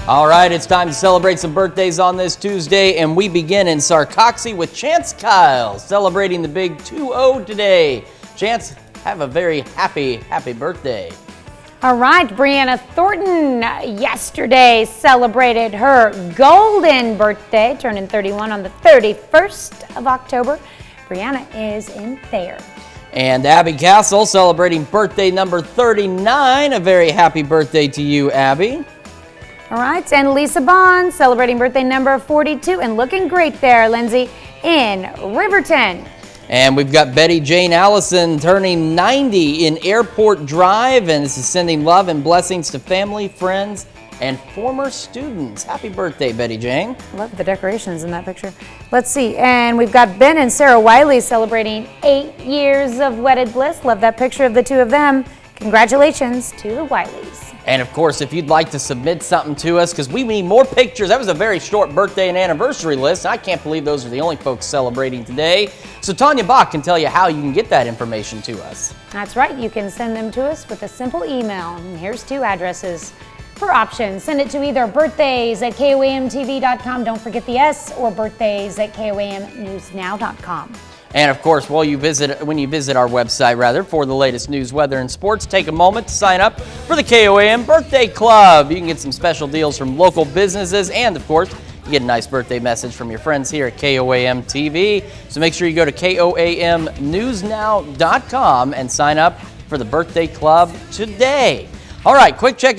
All right, it's time to celebrate some birthdays on this Tuesday, and we begin in Sarcoxie with Chance Kyle, celebrating the big 2-0 today. Chance, have a very happy birthday. All right, Brianna Thornton yesterday celebrated her golden birthday, turning 31 on the 31st of October. Brianna is in Thayer. And Abby Castle celebrating birthday number 39. A very happy birthday to you, Abby. All right, and Lisa Bond celebrating birthday number 42 and looking great there, Lindsay, in Riverton. And we've got Betty Jane Allison turning 90 in Airport Drive, and this is sending love and blessings to family, friends, and former students. Happy birthday, Betty Jane. Love the decorations in that picture. Let's see, and we've got Ben and Sarah Wiley celebrating 8 years of wedded bliss. Love that picture of the two of them. Congratulations to the Wileys. And of course, if you'd like to submit something to us, because we need more pictures. That was a very short birthday and anniversary list. I can't believe those are the only folks celebrating today. So Tanya Bach can tell you how you can get that information to us. That's right. You can send them to us with a simple email. And here's 2 addresses for options. Send it to either birthdays@koamtv.com. Don't forget the S, or birthdays@koamnewsnow.com. And of course, when you visit our website, for the latest news, weather, and sports, take a moment to sign up for the KOAM Birthday Club. You can get some special deals from local businesses, and of course, you get a nice birthday message from your friends here at KOAM TV. So make sure you go to koamnewsnow.com and sign up for the Birthday Club today. All right, quick check.